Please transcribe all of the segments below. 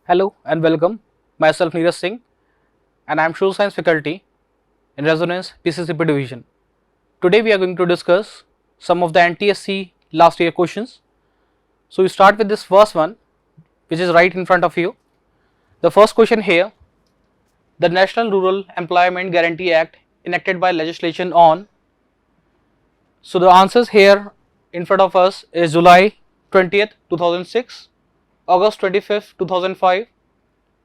Hello and welcome. Myself Neeraj Singh and I am Social Science faculty in Resonance PCCP division. Today we are going to discuss some of the NTSE last year questions. So we start with this first one which is right in front of you. The first question here, the National Rural Employment Guarantee Act enacted by legislation on. So the answers here in front of us is July 20th 2006, August 25th 2005,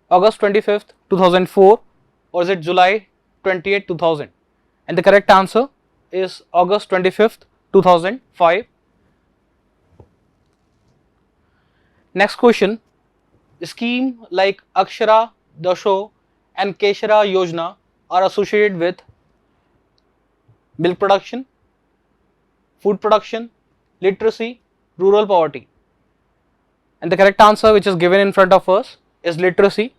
August 25th 2004, or is it July 28th 2000? And the correct answer is August 25th 2005. Next question, scheme like Akshara, Dasho and Keshara Yojana are associated with milk production, food production, literacy, rural poverty. And the correct answer which is given in front of us is literacy.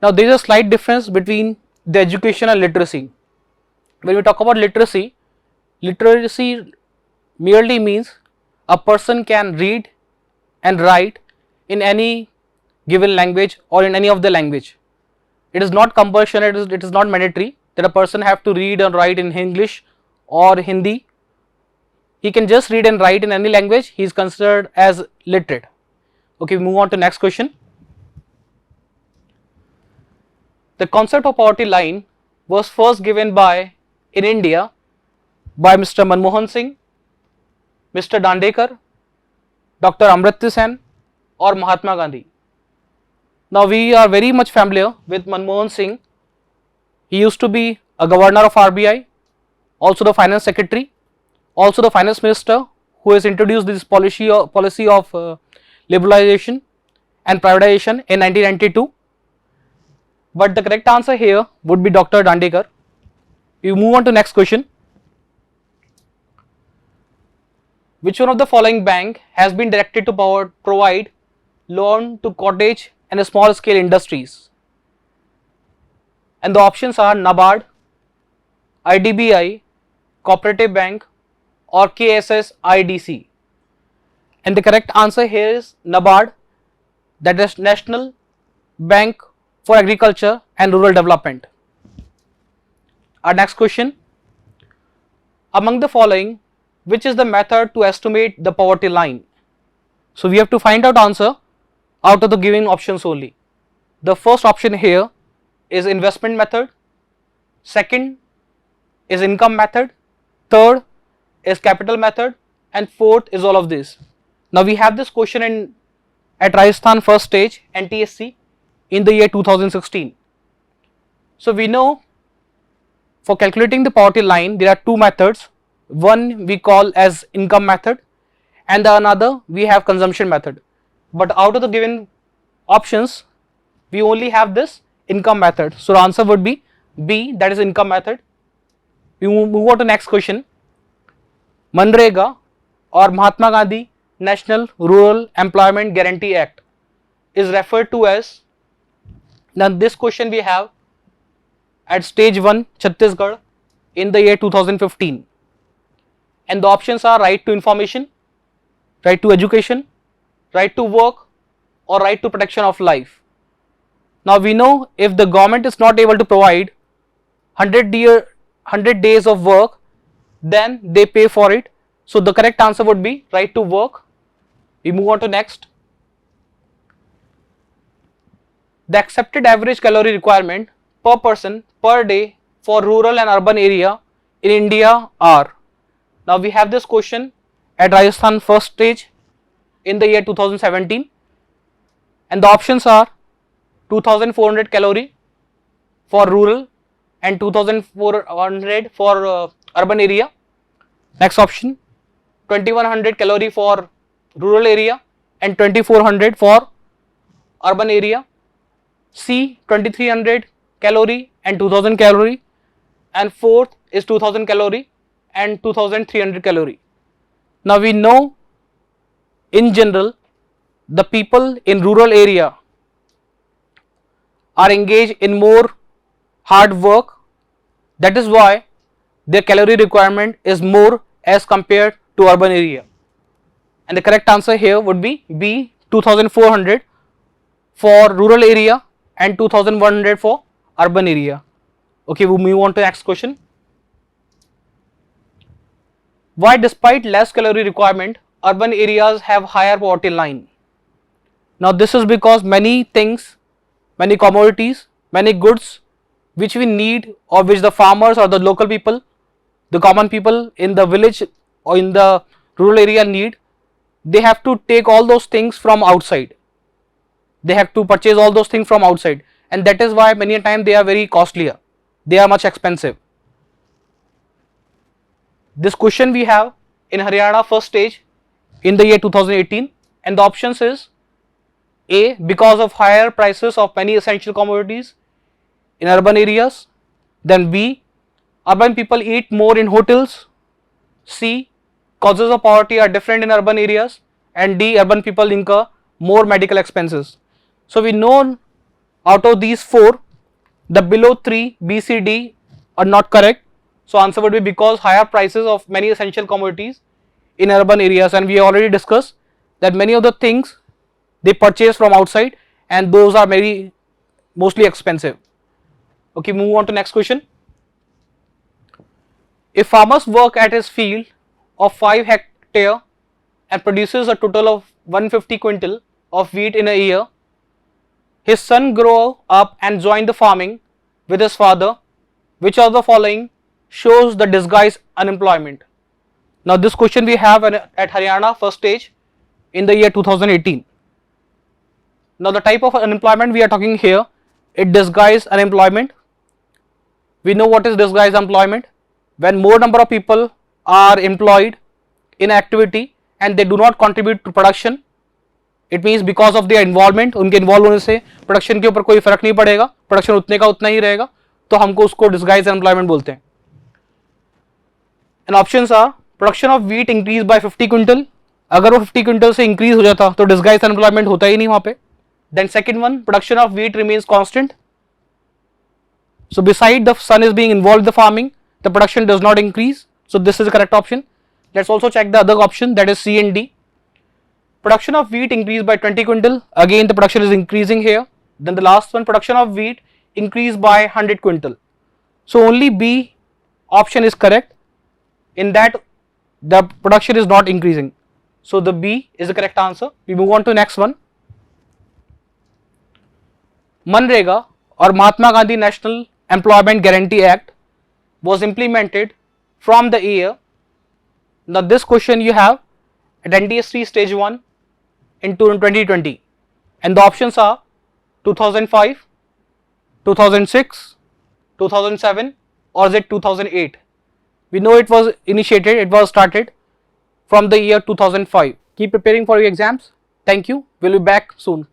Now there is a slight difference between the education and literacy. When we talk about literacy, literacy merely means a person can read and write in any given language or in any of the language. It is not compulsion, it is not mandatory that a person have to read and write in English or Hindi. He can just read and write in any language, he is considered as literate. Okay, we move on to next question. The concept of poverty line was first given in India by Mr. Manmohan Singh, Mr. Dandekar, Dr. Amartya Sen or Mahatma Gandhi. Now we are very much familiar with Manmohan Singh. He used to be a governor of RBI, also the finance secretary, also the finance minister who has introduced this policy of liberalization and privatization in 1992. But the correct answer here would be Dr. Dandekar. We move on to next question. Which one of the following bank has been directed to provide loan to cottage and small scale industries? And the options are NABARD, IDBI, Cooperative Bank or KSSIDC. And the correct answer here is NABARD, that is National Bank for Agriculture and Rural Development. Our next question, among the following, which is the method to estimate the poverty line? So we have to find out answer out of the given options only. The first option here is investment method, second is income method, third is capital method and fourth is all of this. Now we have this question at Rajasthan first stage NTSE in the year 2016. So we know for calculating the poverty line there are two methods. One we call as income method and the another we have consumption method. But out of the given options we only have this income method. So the answer would be B, that is income method. We move on to next question. Manrega or Mahatma Gandhi National Rural Employment Guarantee Act is referred to as. Now this question we have at stage 1 Chhattisgarh in the year 2015 and the options are right to information, right to education, right to work or right to protection of life. Now we know if the government is not able to provide 100 days of work, then they pay for it. So the correct answer would be right to work. We move on to next. The accepted average calorie requirement per person per day for rural and urban area in India are. Now we have this question at Rajasthan first stage in the year 2017 and the options are 2400 calorie for rural and 2400 for urban area. Next option 2100 calorie for rural area and 2400 for urban area. C 2300 calorie and 2000 calorie and fourth is 2000 calorie and 2300 calorie. Now we know in general the people in rural area are engaged in more hard work, that is why their calorie requirement is more as compared to urban area. And the correct answer here would be B 2400 for rural area and 2100 for urban area. Okay, we move on to the next question. Why despite less calorie requirement, urban areas have higher poverty line? Now this is because many things, many commodities, many goods which we need or which the farmers or the local people, the common people in the village or in the rural area need, they have to take all those things from outside. They have to purchase all those things from outside, and that is why many a time they are very costlier, they are much expensive. This question we have in Haryana first stage in the year 2018, and the options is A, because of higher prices of many essential commodities in urban areas, then B, urban people eat more in hotels, C, causes of poverty are different in urban areas, and D, urban people incur more medical expenses. So we know out of these four, the below three B, C, D are not correct. So answer would be because higher prices of many essential commodities in urban areas, and we already discussed that many of the things they purchase from outside and those are very mostly expensive. Okay, move on to next question. If farmers work at his field of 5 hectare and produces a total of 150 quintal of wheat in a year, his son grow up and join the farming with his father, which of the following shows the disguised unemployment? Now this question we have at Haryana first stage in the year 2018. Now the type of unemployment we are talking here, it disguised unemployment. We know what is disguised employment. When more number of people are employed in activity and they do not contribute to production, it means because of their involvement, उनके involve होने से production के ऊपर कोई फर्क नहीं पड़ेगा, production उतने का उतना ही रहेगा, तो हमको उसको डिस्गाइज एम्प्लॉयमेंट बोलते हैं. And options are production of wheat increase by 50 quintal, अगर वो 50 क्विंटल से इंक्रीज हो जाता तो डिस्गाइज एम्प्लॉयमेंट होता ही नहीं वहां पे. Then second one, production of wheat remains constant. So beside the son is being involved in the farming, the production does not increase. So this is the correct option. Let's also check the other option, that is C and D. Production of wheat increased by 20 quintal. Again the production is increasing here. Then the last one, production of wheat increased by 100 quintal. So only B option is correct. In that the production is not increasing. So the B is the correct answer. We move on to next one. MNREGA or Mahatma Gandhi National Employment Guarantee Act was implemented from the year. Now this question you have at NTSE stage 1 in 2020, and the options are 2005, 2006, 2007 or is it 2008? We know it was initiated, it was started from the year 2005. Keep preparing for your exams. Thank you. We'll be back soon.